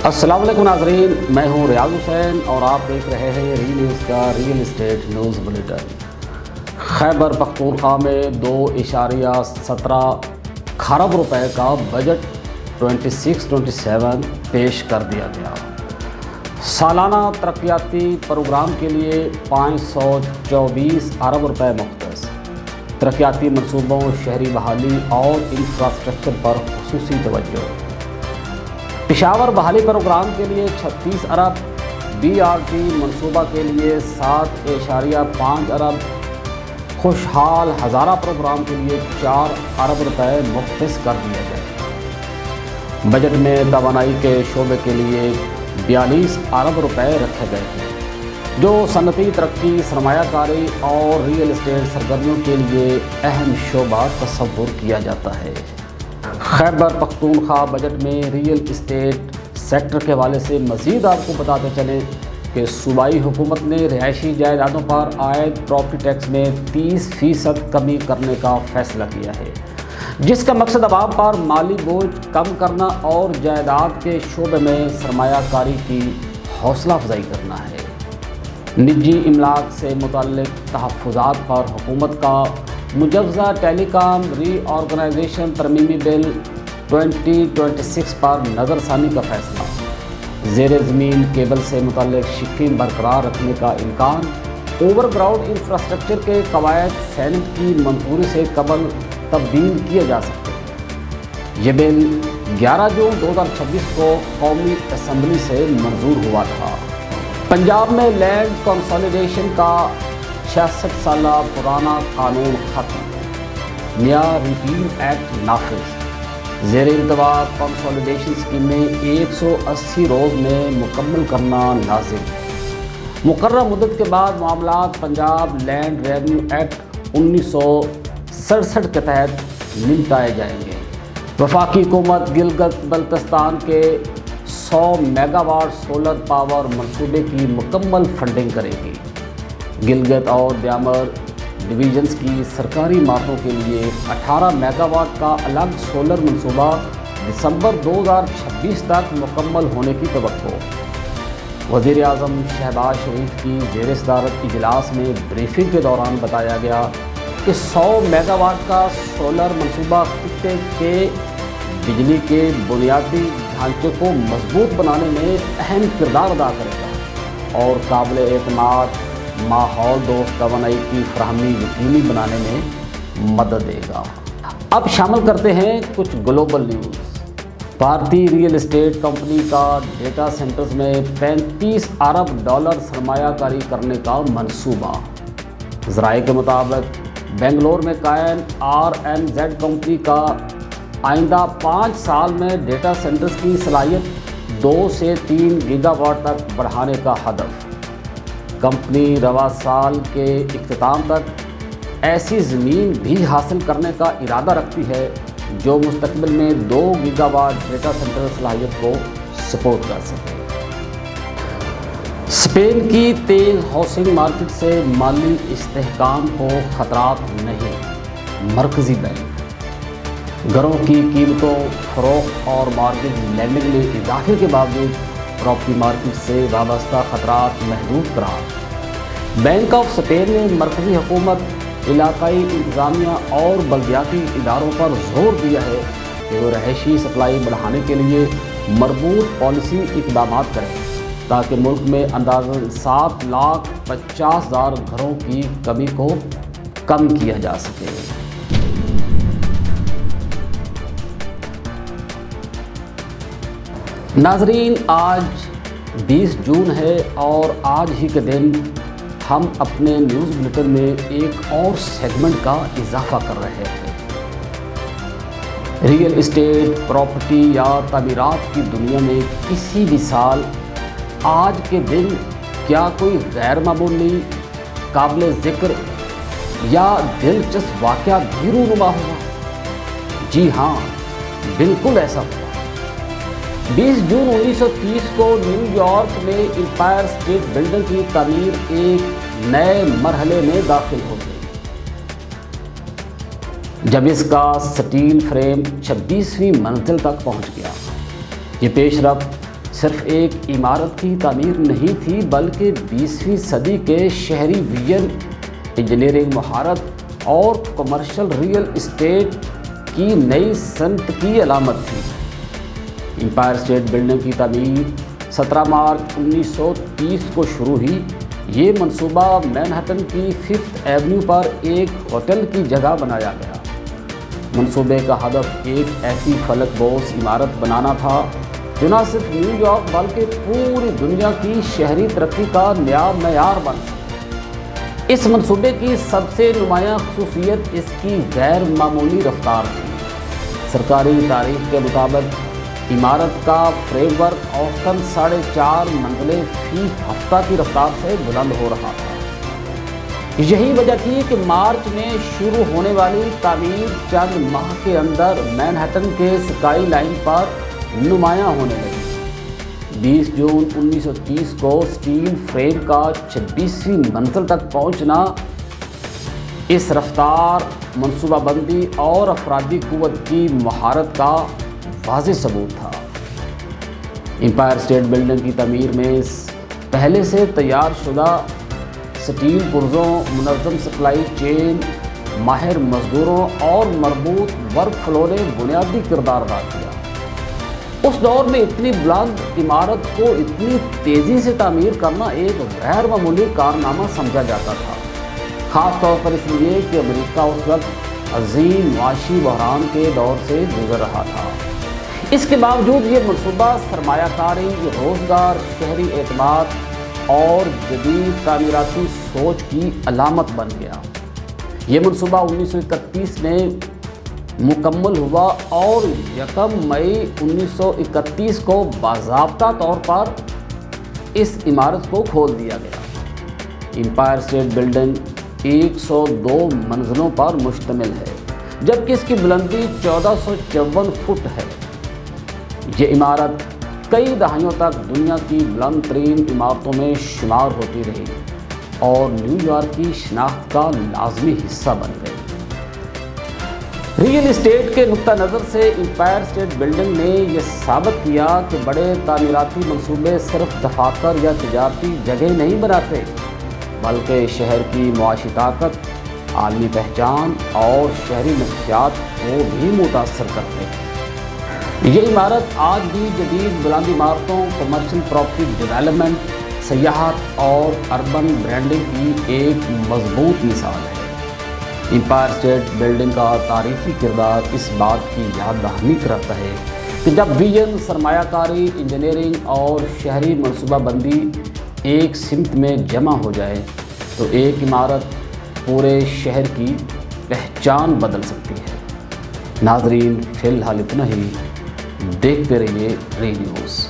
السلام علیکم ناظرین، میں ہوں ریاض حسین اور آپ دیکھ رہے ہیں ری نیوز کا real estate news bulletin. Khyber Pakhtunkhwa میں 2.17 کھرب روپے کا بجٹ 26-27 پیش کر دیا گیا۔ سالانہ ترقیاتی پروگرام کے لیے 524 ارب روپے مختص، ترقیاتی منصوبوں، شہری بحالی اور انفراسٹرکچر پر خصوصی توجہ۔ پشاور بحالی پروگرام کے لیے 36 ارب، BRT منصوبہ کے لیے 7.5 ارب، خوشحال ہزارہ پروگرام کے لیے 4 ارب روپے مختص کر دیا گیا۔ بجٹ میں توانائی کے شعبے کے لیے 42 ارب روپے رکھے گئے ہیں، جو صنعتی ترقی، سرمایہ کاری اور ریئل اسٹیٹ سرگرمیوں کے لیے اہم شعبہ تصور کیا جاتا ہے۔ خیبر پختونخوا بجٹ میں ریئل اسٹیٹ سیکٹر کے حوالے سے مزید آپ کو بتاتے چلیں کہ صوبائی حکومت نے رہائشی جائیدادوں پر عائد پراپرٹی ٹیکس میں 30% کمی کرنے کا فیصلہ کیا ہے، جس کا مقصد عوام پر مالی بوجھ کم کرنا اور جائیداد کے شعبے میں سرمایہ کاری کی حوصلہ افزائی کرنا ہے۔ نجی املاک سے متعلق تحفظات پر حکومت کا مجوزہ ٹیلی کام ری آرگنائزیشن ترمیمی بل 2026 پر نظر ثانی کا فیصلہ۔ زیر زمین کیبل سے متعلق شکیں برقرار رکھنے کا امکان، اوور گراؤنڈ انفراسٹرکچر کے قواعد سینٹ کی منظوری سے قبل تبدیل کیے جا سکتے ہیں۔ یہ بل 11 جون 2026 کو قومی اسمبلی سے منظور ہوا تھا۔ پنجاب میں لینڈ کنسالیڈیشن کا 66 سالہ پرانا قانون ختم، نیا ریپیل ایکٹ نافذ۔ زیر التواء کنسالیڈیشن اسکیمیں 180 روز میں مکمل کرنا لازم۔ مقررہ مدت کے بعد معاملات پنجاب لینڈ ریونیو ایکٹ 1967 کے تحت نمٹائے جائیں گے۔ وفاقی حکومت گلگت بلتستان کے 100 میگا واٹ سولر پاور منصوبے کی مکمل فنڈنگ کرے گی۔ گلگت اور دیامر ڈویژنز کی سرکاری عمارتوں کے لیے 18 میگا واٹ کا الگ سولر منصوبہ دسمبر 2026 تک مکمل ہونے کی توقع۔ وزیر اعظم شہباز شریف کی زیر صدارت اجلاس میں بریفنگ کے دوران بتایا گیا کہ 100 میگا واٹ کا سولر منصوبہ خطے کے بجلی کے بنیادی ڈھانچے کو مضبوط بنانے میں اہم کردار ادا کرے گا اور قابل اعتماد ماحول دوست توانائی کی فراہمی یقینی بنانے میں مدد دے گا۔ اب شامل کرتے ہیں کچھ گلوبل نیوز۔ بھارتی ریئل اسٹیٹ کمپنی کا ڈیٹا سینٹرز میں 35 ارب ڈالر سرمایہ کاری کرنے کا منصوبہ۔ ذرائع کے مطابق بنگلور میں قائم RNZ کمپنی کا آئندہ 5 سال میں ڈیٹا سینٹرز کی صلاحیت 2 سے 3 گیگا واٹ تک بڑھانے کا ہدف۔ کمپنی رواں سال کے اختتام تک ایسی زمین بھی حاصل کرنے کا ارادہ رکھتی ہے جو مستقبل میں 2 گیگا واٹ ڈیٹا سینٹر صلاحیت کو سپورٹ کر سکے۔ اسپین کی تیز ہاؤسنگ مارکیٹ سے مالی استحکام کو خطرات نہیں، مرکزی بینک۔ گھروں کی قیمتوں، فروخت اور مارگیج لینڈنگ میں اضافے کے باوجود پراپرٹی مارکیٹ سے وابستہ خطرات محدود قرار۔ بینک آف اسپین نے مرکزی حکومت، علاقائی انتظامیہ اور بلدیاتی اداروں پر زور دیا ہے کہ وہ رہائشی سپلائی بڑھانے کے لیے مربوط پالیسی اقدامات کریں تاکہ ملک میں اندازاً 7,50,000 گھروں کی کمی کو کم کیا جا سکے۔ ناظرین، آج 20 جون ہے اور آج ہی کے دن ہم اپنے نیوز بلیٹن میں ایک اور سیگمنٹ کا اضافہ کر رہے ہیں۔ ریئل اسٹیٹ، پراپرٹی یا تعمیرات کی دنیا میں کسی بھی سال آج کے دن کیا کوئی غیر معمولی، قابل ذکر یا دلچسپ واقعہ بھی رونما ہوا؟ جی ہاں، بالکل ایسا ہوا۔ 20 جون 1930 کو نیو یارک میں امپائر اسٹیٹ بلڈنگ کی تعمیر ایک نئے مرحلے میں داخل ہو گئی، جب اس کا سٹیل فریم 26ویں منزل تک پہنچ گیا۔ یہ پیش رفت صرف ایک عمارت کی تعمیر نہیں تھی بلکہ 20ویں صدی کے شہری ویژن، انجینئرنگ مہارت اور کمرشل ریئل اسٹیٹ کی نئی صنعت کی علامت تھی۔ امپائر اسٹیٹ بلڈنگ کی تعمیر 17 مارچ 1930 کو شروع ہوئی۔ یہ منصوبہ مینہٹن کی 5th ایونیو پر ایک ہوٹل کی جگہ بنایا گیا۔ منصوبے کا ہدف ایک ایسی فلک بوس عمارت بنانا تھا جو نہ صرف نیو یارک بلکہ پوری دنیا کی شہری ترقی کا نیا معیار بن سکے۔ اس منصوبے کی سب سے نمایاں خصوصیت اس کی غیر معمولی رفتار تھی۔ سرکاری تاریخ کے مطابق عمارت کا فریم ورک اوسطاً 4.5 منزلیں فی ہفتہ کی رفتار سے بلند ہو رہا تھا۔ یہی وجہ تھی کہ مارچ میں شروع ہونے والی تعمیر چند ماہ کے اندر مینہٹن کے اسکائی لائن پر نمایاں ہونے لگی۔ 20 جون 1930 کو اسٹیل فریم کا 26ویں منزل تک پہنچنا اس رفتار، منصوبہ بندی اور افرادی قوت کی مہارت کا واضح ثبوت تھا۔ امپائر اسٹیٹ بلڈنگ کی تعمیر میں پہلے سے تیار شدہ اسٹیل پرزوں، منظم سپلائی چین، ماہر مزدوروں اور مربوط ورک فلو نے بنیادی کردار ادا کیا۔ اس دور میں اتنی بلند عمارت کو اتنی تیزی سے تعمیر کرنا ایک غیر معمولی کارنامہ سمجھا جاتا تھا، خاص طور پر اس لیے کہ امریکہ اس وقت عظیم معاشی بحران کے دور سے گزر رہا تھا۔ اس کے باوجود یہ منصوبہ سرمایہ کاری، روزگار، شہری اعتماد اور جدید تعمیراتی سوچ کی علامت بن گیا۔ یہ منصوبہ 1931 میں مکمل ہوا اور 1 مئی 1931 کو باضابطہ طور پر اس عمارت کو کھول دیا گیا۔ امپائر اسٹیٹ بلڈنگ 102 منزلوں پر مشتمل ہے، جبکہ اس کی بلندی 1454 فٹ ہے۔ یہ عمارت کئی دہائیوں تک دنیا کی بلند ترین عمارتوں میں شمار ہوتی رہی اور نیو یارک کی شناخت کا لازمی حصہ بن گئی۔ ریئل اسٹیٹ کے نقطہ نظر سے امپائر اسٹیٹ بلڈنگ نے یہ ثابت کیا کہ بڑے تعمیراتی منصوبے صرف دفاتر یا تجارتی جگہ نہیں بناتے، بلکہ شہر کی معاشی طاقت، عالمی پہچان اور شہری نفسیات کو بھی متاثر کرتے ہیں۔ یہ عمارت آج بھی جدید بلند عمارتوں، کمرشل پراپرٹی ڈیولپمنٹ، سیاحت اور اربن برانڈنگ کی ایک مضبوط مثال ہے۔ امپائر اسٹیٹ بلڈنگ کا تاریخی کردار اس بات کی یاد دہانی کراتا ہے کہ جب ویژن، سرمایہ کاری، انجینئرنگ اور شہری منصوبہ بندی ایک سمت میں جمع ہو جائے تو ایک عمارت پورے شہر کی پہچان بدل سکتی ہے۔ ناظرین، فی الحال اتنا ہی۔ دیکھتے رہیے ری نیوز۔